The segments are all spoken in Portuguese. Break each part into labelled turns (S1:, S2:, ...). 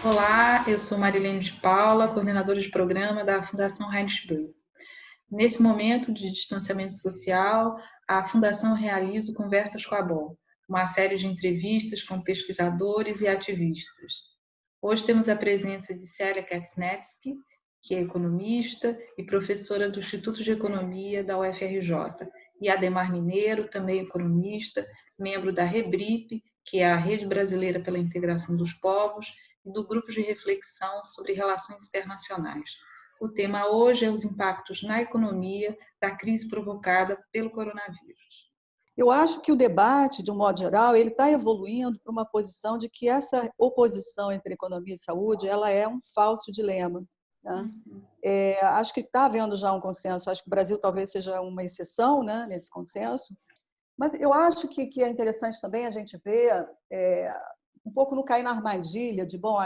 S1: Olá, eu sou Marilene de Paula, coordenadora de programa da Fundação Heinrich Böll. Nesse momento de distanciamento social, a Fundação realiza o Conversas com a BOL, uma série de entrevistas com pesquisadores e ativistas. Hoje temos a presença de Célia Katsnetsky, que é economista e professora do Instituto de Economia da UFRJ, e Ademar Mineiro, também economista, membro da REBRIP, que é a Rede Brasileira pela Integração dos Povos, e do Grupo de Reflexão sobre Relações Internacionais. O tema hoje é os impactos na economia da crise provocada pelo coronavírus.
S2: Eu acho que o debate, de um modo geral, ele está evoluindo para uma posição de que essa oposição entre economia e saúde ela é um falso dilema. Né? Acho que está havendo já um consenso, acho que o Brasil talvez seja uma exceção, né, nesse consenso, mas eu acho que é interessante também a gente ver um pouco no cair na armadilha de, bom,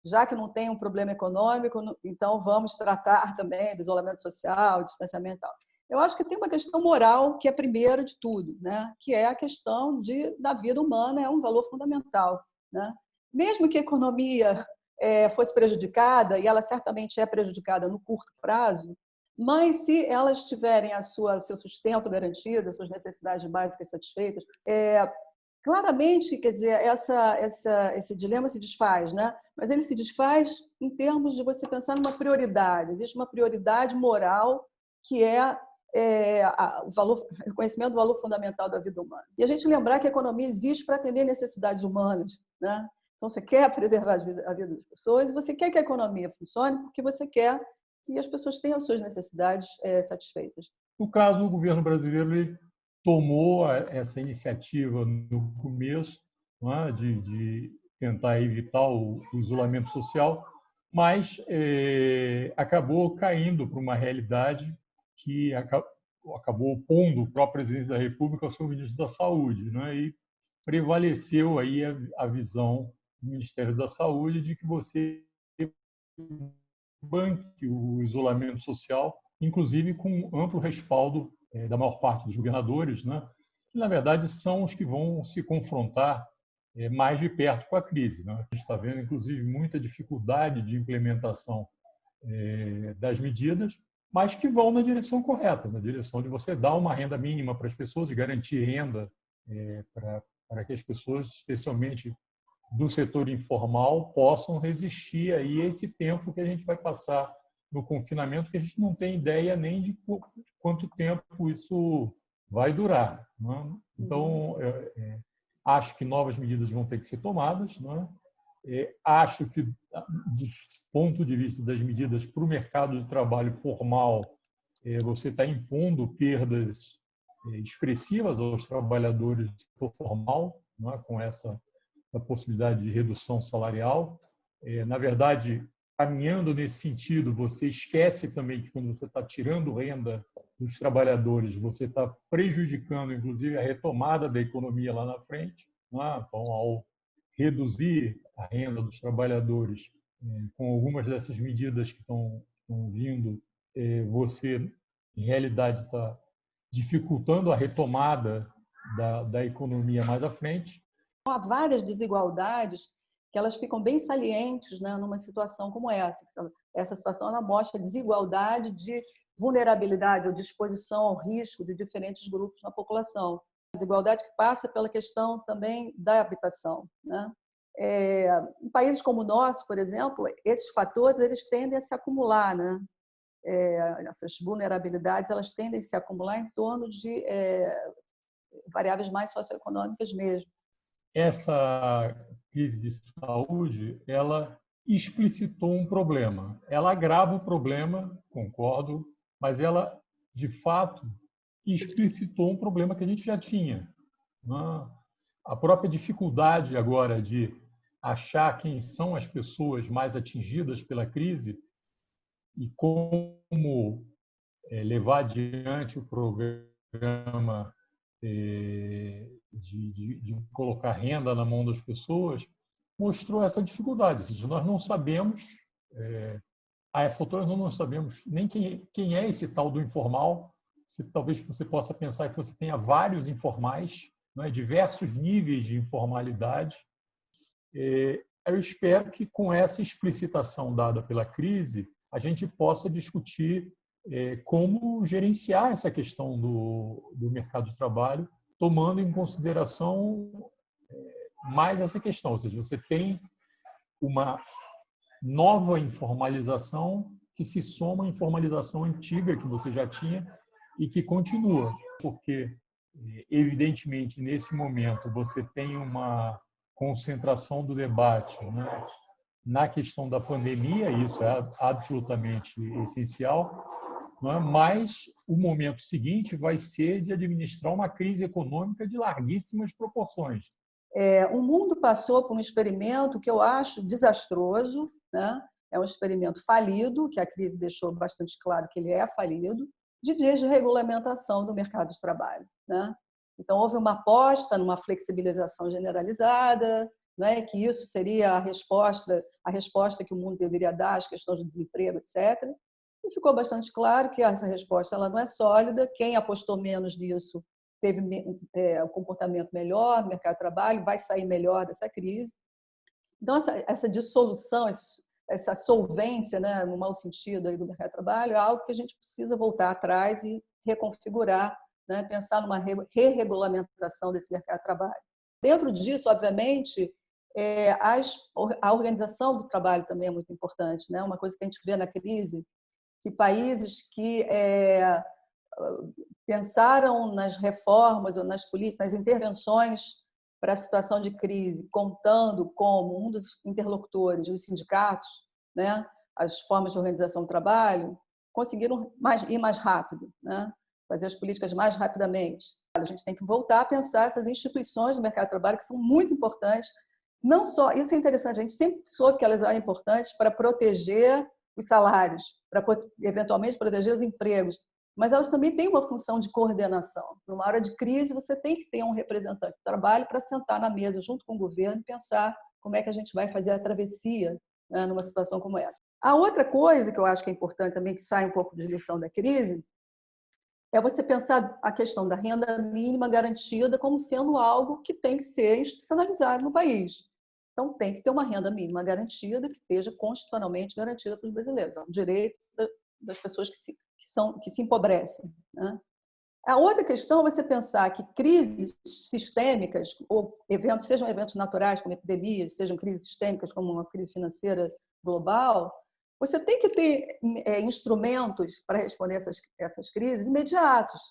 S2: já que não tem um problema econômico, então vamos tratar também do isolamento social, distanciamento e tal. Eu acho que tem uma questão moral que é a primeira de tudo, né? Que é a questão da vida humana, é um valor fundamental. Né? Mesmo que a economia fosse prejudicada, e ela certamente é prejudicada no curto prazo, mas se elas tiverem seu sustento garantido, as suas necessidades básicas satisfeitas, claramente, quer dizer, esse dilema se desfaz, né? Mas ele se desfaz em termos de você pensar numa prioridade. Existe uma prioridade moral que é o reconhecimento do valor fundamental da vida humana. E a gente lembrar que a economia existe para atender necessidades humanas, né? Então, você quer preservar a vida das pessoas e você quer que a economia funcione porque você quer que as pessoas tenham as suas necessidades satisfeitas.
S3: No caso, o governo brasileiro tomou essa iniciativa no começo, né, de tentar evitar o isolamento social, mas acabou caindo para uma realidade que acabou opondo o próprio presidente da República ao seu ministro da Saúde, né, e prevaleceu aí a visão do Ministério da Saúde de que você banque o isolamento social, inclusive com amplo respaldo da maior parte dos governadores, né, que, na verdade, são os que vão se confrontar mais de perto com a crise. Né? A gente está vendo, inclusive, muita dificuldade de implementação das medidas, mas que vão na direção correta, na direção de você dar uma renda mínima para as pessoas e garantir renda para que as pessoas, especialmente do setor informal, possam resistir aí a esse tempo que a gente vai passar no confinamento, que a gente não tem ideia nem de quanto tempo isso vai durar. Né? Então, acho que novas medidas vão ter que ser tomadas. Né? Acho que, do ponto de vista das medidas para o mercado de trabalho formal, você está impondo perdas expressivas aos trabalhadores do setor formal, né? Com essa possibilidade de redução salarial. Na verdade, caminhando nesse sentido, você esquece também que quando você está tirando renda dos trabalhadores, você está prejudicando, inclusive, a retomada da economia lá na frente. Né? Então, ao reduzir a renda dos trabalhadores com algumas dessas medidas que estão vindo, você, em realidade, está dificultando a retomada da economia mais à frente.
S2: Há várias desigualdades que elas ficam bem salientes, né, numa situação como essa. Essa situação ela mostra a desigualdade de vulnerabilidade ou de exposição ao risco de diferentes grupos na população. A desigualdade que passa pela questão também da habitação. Né? Em países como o nosso, por exemplo, esses fatores eles tendem a se acumular. Né? Essas vulnerabilidades elas tendem a se acumular em torno de variáveis mais socioeconômicas mesmo.
S3: Essa crise de saúde, ela explicitou um problema. Ela agrava o problema, concordo, mas ela, de fato, explicitou um problema que a gente já tinha. A própria dificuldade agora de achar quem são as pessoas mais atingidas pela crise e como levar adiante o programa de colocar renda na mão das pessoas, mostrou essa dificuldade. Ou seja, nós não sabemos, a essa altura, nós não sabemos nem quem é esse tal do informal. Talvez você possa pensar que você tenha vários informais, né, diversos níveis de informalidade, Eu espero que, com essa explicitação dada pela crise, a gente possa discutir como gerenciar essa questão do mercado de trabalho, tomando em consideração mais essa questão. Ou seja, você tem uma nova informalização que se soma à informalização antiga que você já tinha e que continua, porque, evidentemente, nesse momento, você tem uma concentração do debate, né, na questão da pandemia, isso é absolutamente essencial, não é? Mas o momento seguinte vai ser de administrar uma crise econômica de larguíssimas proporções.
S2: O mundo passou por um experimento que eu acho desastroso, né? É um experimento falido, que a crise deixou bastante claro que ele é falido, de desregulamentação do mercado de trabalho, né? Então, houve uma aposta numa flexibilização generalizada, né? Que isso seria a resposta que o mundo deveria dar às questões de desemprego, etc. E ficou bastante claro que essa resposta ela não é sólida. Quem apostou menos nisso teve um comportamento melhor no mercado de trabalho, vai sair melhor dessa crise. Então, essa dissolução, essa solvência, né, no mau sentido aí do mercado de trabalho, é algo que a gente precisa voltar atrás e reconfigurar, né, pensar numa re-regulamentação desse mercado de trabalho. Dentro disso, obviamente, a organização do trabalho também é muito importante, né? Uma coisa que a gente vê na crise, que países que pensaram nas reformas ou nas políticas, nas intervenções para a situação de crise, contando como um dos interlocutores, os sindicatos, né, as formas de organização do trabalho, conseguiram ir mais rápido, né, fazer as políticas mais rapidamente. A gente tem que voltar a pensar essas instituições do mercado de trabalho que são muito importantes. Não só, isso é interessante, a gente sempre soube que elas eram importantes para proteger os salários, para eventualmente proteger os empregos, mas elas também têm uma função de coordenação. Numa hora de crise, você tem que ter um representante do trabalho para sentar na mesa junto com o governo e pensar como é que a gente vai fazer a travessia, né, numa situação como essa. A outra coisa que eu acho que é importante também, que sai um pouco de lição da crise, é você pensar a questão da renda mínima garantida como sendo algo que tem que ser institucionalizado no país. Então, tem que ter uma renda mínima garantida que esteja constitucionalmente garantida para os brasileiros. É um direito das pessoas que se empobrecem, né? A outra questão é você pensar que crises sistêmicas, ou eventos, sejam eventos naturais, como epidemias, sejam crises sistêmicas, como uma crise financeira global, você tem que ter instrumentos para responder essas crises imediatos,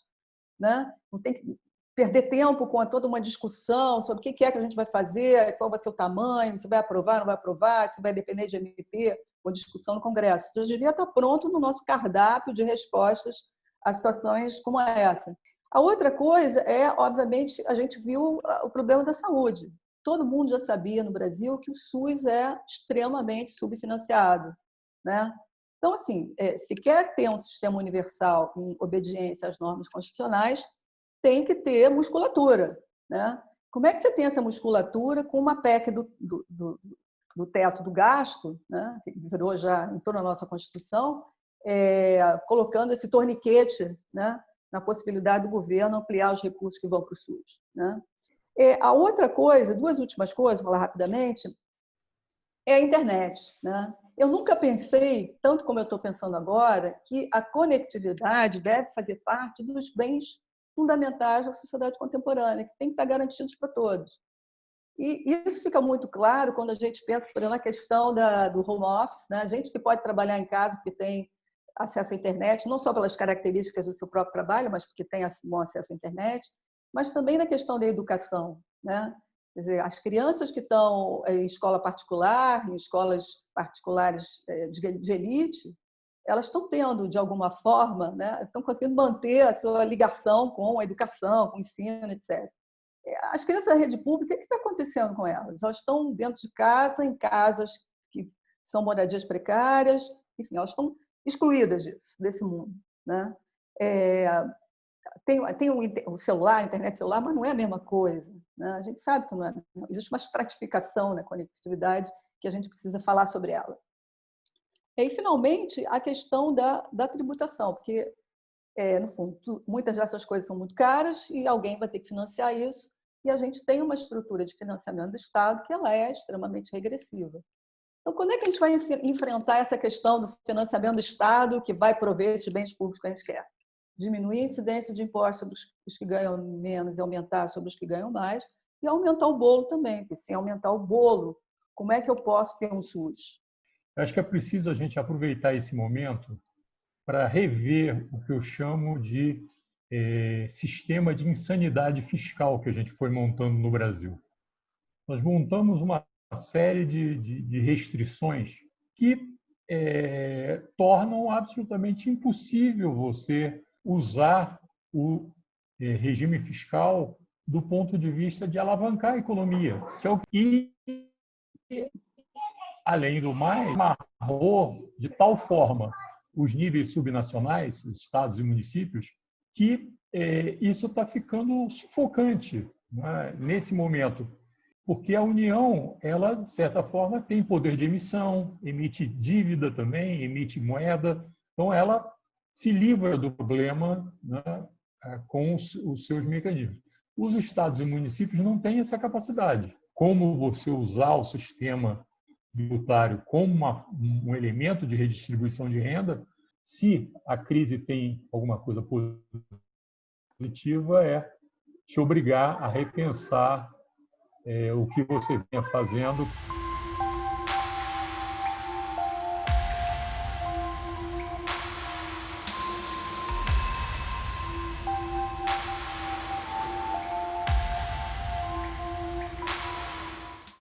S2: né? Não tem que perder tempo com toda uma discussão sobre o que é que a gente vai fazer, qual vai ser o tamanho, se vai aprovar, não vai aprovar, se vai depender de MP ou discussão no Congresso. Isso devia estar pronto no nosso cardápio de respostas a situações como essa. A outra coisa é, obviamente, a gente viu o problema da saúde. Todo mundo já sabia no Brasil que o SUS é extremamente subfinanciado, né? Então, assim, se quer ter um sistema universal em obediência às normas constitucionais, tem que ter musculatura, né? Como é que você tem essa musculatura com uma PEC do teto do gasto, né? Que entrou na nossa Constituição, colocando esse torniquete, né, na possibilidade do governo ampliar os recursos que vão para o SUS, né? A outra coisa, duas últimas coisas, vou falar rapidamente, é a internet, né? Eu nunca pensei, tanto como eu estou pensando agora, que a conectividade deve fazer parte dos bens fundamentais da sociedade contemporânea, que tem que estar garantidos para todos. E isso fica muito claro quando a gente pensa, por exemplo, na questão do home office, né? A gente que pode trabalhar em casa porque tem acesso à internet, não só pelas características do seu próprio trabalho, mas porque tem bom acesso à internet, mas também na questão da educação, né? Quer dizer, as crianças que estão em escola particular, em escolas particulares de elite, elas estão tendo, de alguma forma, né? Estão conseguindo manter a sua ligação com a educação, com o ensino, etc. As crianças da rede pública, o que está acontecendo com elas? Elas estão dentro de casa, em casas que são moradias precárias, enfim, elas estão excluídas desse mundo, né? Tem o celular, a internet celular, mas não é a mesma coisa, né? A gente sabe que não é. Existe uma estratificação na conectividade que a gente precisa falar sobre ela. E, finalmente, a questão da tributação, porque, no fundo, muitas dessas coisas são muito caras e alguém vai ter que financiar isso. e a gente tem uma estrutura de financiamento do Estado que ela é extremamente regressiva. Então, quando é que a gente vai enfrentar essa questão do financiamento do Estado que vai prover esses bens públicos que a gente quer? Diminuir a incidência de impostos sobre os que ganham menos e aumentar sobre os que ganham mais, e aumentar o bolo também, porque sem aumentar o bolo, como é que eu posso ter um SUS?
S3: Acho que é preciso a gente aproveitar esse momento para rever o que eu chamo de sistema de insanidade fiscal que a gente foi montando no Brasil. Nós montamos uma série de restrições que tornam absolutamente impossível você usar o regime fiscal do ponto de vista de alavancar a economia, que é o que, além do mais, amarrou de tal forma os níveis subnacionais, os estados e municípios, que isso está ficando sufocante, né, nesse momento, porque a União, ela, de certa forma, tem poder de emissão, emite dívida também, emite moeda, então ela se livra do problema, né, com os seus mecanismos. Os estados e municípios não têm essa capacidade. Como você usar o sistema tributário como um elemento de redistribuição de renda, se a crise tem alguma coisa positiva, é te obrigar a repensar o que você vinha fazendo